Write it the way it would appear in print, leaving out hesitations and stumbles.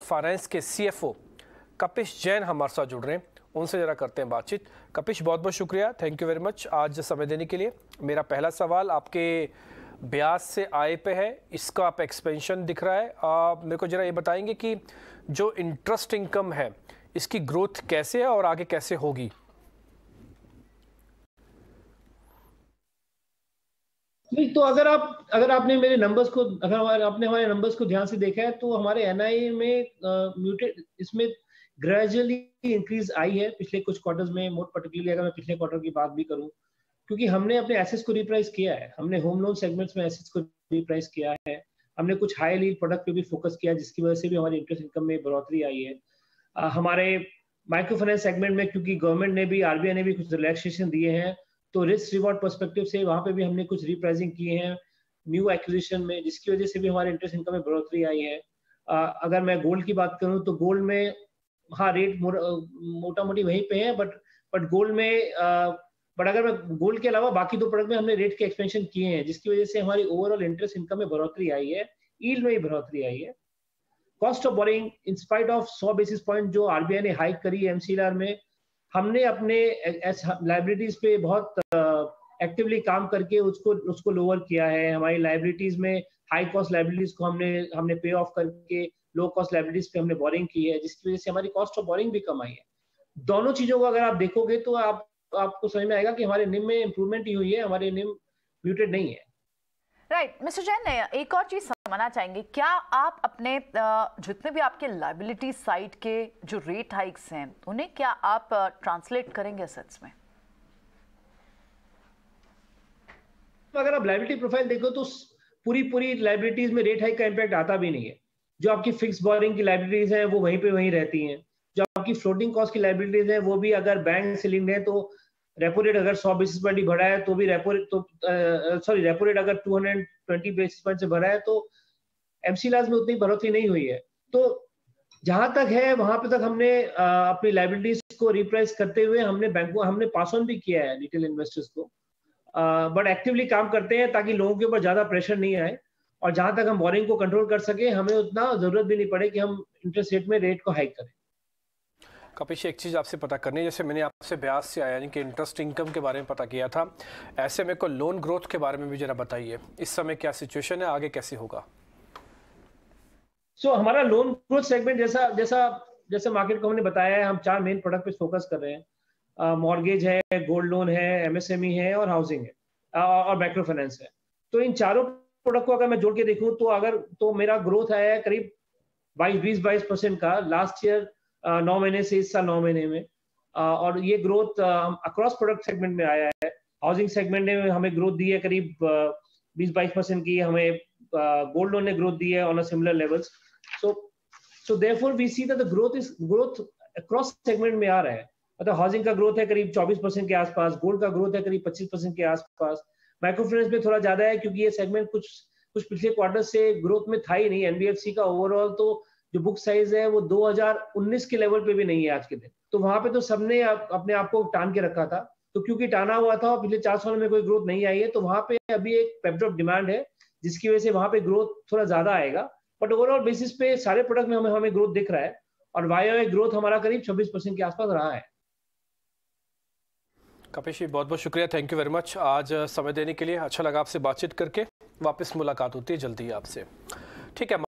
Finance के CFO Kapish Jain हमारे साथ जुड़ रहे हैं, उनसे ज़रा करते हैं बातचीत। कपिश, बहुत बहुत शुक्रिया, थैंक यू वेरी मच आज समय देने के लिए। मेरा पहला सवाल आपके ब्याज से आय पे है, इसका आप एक्सपेंशन दिख रहा है। आप मेरे को ज़रा ये बताएंगे कि जो इंटरेस्ट इनकम है इसकी ग्रोथ कैसे है और आगे कैसे होगी? नहीं तो अगर आपने मेरे नंबर्स को अगर आपने हमारे नंबर्स को ध्यान से देखा है तो हमारे एनआई में म्यूटेड इसमें ग्रेजुअली इंक्रीज आई है पिछले कुछ क्वार्टर्स में। मोर पर्टिकुलरली अगर मैं पिछले क्वार्टर की बात भी करूं, क्योंकि हमने अपने एसेट्स को रिप्राइस किया है, हमने होम लोन सेगमेंट्स में एसेट्स को रिप्राइस किया है, हमने कुछ हाई लीड प्रोडक्ट पे भी फोकस किया जिसकी वजह से भी हमारी इंटरेस्ट इनकम में बढ़ोतरी आई है। हमारे माइक्रो फाइनेंस सेगमेंट में क्योंकि गवर्नमेंट ने भी, आरबीआई ने भी कुछ रिलैक्सेशन दिए हैं, तो रिस्क रिवॉर्ड पर्सपेक्टिव से वहां पे भी हमने कुछ रिप्राइसिंग किए हैं न्यू एक्विजिशन में, जिसकी वजह से भी हमारे इंटरेस्ट इनकम में बढ़ोतरी आई है। अगर मैं गोल्ड की बात करूं तो गोल्ड में हाँ रेट मोटा मोटी वहीं पे है, बट गोल्ड में बट अगर मैं गोल्ड के अलावा बाकी दो प्रोडक्ट में हमने रेट के एक्सपेंशन किए हैं, जिसकी वजह से हमारी ओवरऑल इंटरेस्ट इनकम में बढ़ोतरी आई है, यील्ड में भी बढ़ोतरी आई है। Cost of boring in spite of 100 basis point जो आरबीआई ने हाइक करी है एमसीएलआर में, हमने अपने लाइबिलिटीज पे बहुत एक्टिवली काम करके उसको लोअर किया है। हमारी लाइबिलिटीज में हाई कॉस्ट लाइबिलिटीज को हमने पे ऑफ करके लो कॉस्ट लाइबिलिटीज पे हमने बोरिंग की है, जिसकी वजह से हमारी कॉस्ट ऑफ बोरिंग भी कम आई है। दोनों चीजों को अगर आप देखोगे तो आपको समझ में आएगा कि हमारे निम में इंप्रूवमेंट ही हुई है, हमारे निम म्यूटेड नहीं है। राइट मिस्टर जैन, एक और चीज समझना चाहेंगे, क्या आप अपने जितने भी आपके लाइबिलिटी साइड के जो रेट हाइक्स हैं उन्हें क्या आप ट्रांसलेट करेंगे एसेट्स में? अगर आप लाइबिलिटी प्रोफाइल देखो तो पूरी लाइबिलिटीज में रेट हाइक का इंपैक्ट आता भी नहीं है। जो आपकी फिक्स बोरिंग की लाइबिलिटीज हैं वो वहीं पे वहीं रहती हैं। जो आपकी फ्लोटिंग कॉस्ट की लाइबिलिटीज हैं वो भी अगर बैंक से लिंक्ड है तो रेपो रेट अगर 100 बेसिस पॉइंट ही बढ़ा है तो भी रेपो रेट अगर 220 बेसिस पॉइंट से बढ़ा है तो एमसीएलआर में उतनी बढ़ोतरी नहीं हुई है। तो जहां तक है वहां पे तक हमने अपनी लाइबिलिटीज को रिप्राइस करते हुए हमने पास ऑन भी किया है रिटेल इन्वेस्टर्स को, बट एक्टिवली काम करते हैं ताकि लोगों के ऊपर ज्यादा प्रेशर नहीं आए और जहां तक हम बोरिंग को कंट्रोल कर सके, हमें उतना जरूरत भी नहीं पड़े कि हम इंटरेस्ट रेट में रेट को हाइक करें। कपिश, एक चीज़ आपसे पता करनी है, जैसे मैंने आपसे ब्याज से आया यानी कि इंटरेस्ट इनकम के बारे में पता किया था, ऐसे मेरे को लोन ग्रोथ के बारे में भी जरा बताइए, इस समय क्या सिचुएशन है, आगे कैसे होगा? हमारा लोन ग्रोथ सेगमेंट जैसा मार्केट को हमने बताया है, हम 4 मेन प्रोडक्ट पे फोकस कर रहे हैं। मॉर्गेज है, गोल्ड लोन है, एमएसएमई है और हाउसिंग है और माइक्रो फाइनेंस है। तो इन चारों प्रोडक्ट को अगर मैं जोड़ के देखूं तो मेरा ग्रोथ आया है करीब 20-22% का लास्ट ईयर 9 महीने से इस साल 9 महीने में, और ये ग्रोथ अक्रॉस प्रोडक्ट सेगमेंट में आया है। हाउसिंग सेगमेंट ने हमें ग्रोथ दी है करीब 20-22% की, हमें गोल्ड लोन ने ग्रोथ दी है on a similar levels. So therefore we see that the growth across segment में आ रहा है। मतलब हाउसिंग का ग्रोथ है करीब 24% के आसपास, गोल्ड का ग्रोथ है करीब 25% के आसपास, माइक्रो फाइनेंस में थोड़ा ज्यादा है क्योंकि ये सेगमेंट कुछ पिछले क्वार्टर से ग्रोथ में था ही नहीं। एनबीएफसी का ओवरऑल तो जो बुक साइज है वो 2019 के लेवल पे भी नहीं है आज के दिन, तो वहां पे तो सबने अपने आप को टान के रखा था। तो क्योंकि टाना हुआ था और पिछले 4 साल में कोई ग्रोथ नहीं आई है, तो वहां पे अभी एक पेपड्रॉप डिमांड है जिसकी वजह से वहां पे ग्रोथ थोड़ा ज्यादा आएगा। बट ओवरऑल बेसिस पे सारे प्रोडक्ट में हमें ग्रोथ दिख रहा है और वाई ग्रोथ हमारा करीब 26% के आसपास रहा है। कपिश जी, बहुत बहुत शुक्रिया, थैंक यू वेरी मच आज समय देने के लिए। अच्छा लगा आपसे बातचीत करके, वापस मुलाकात होती है जल्दी आपसे, ठीक है।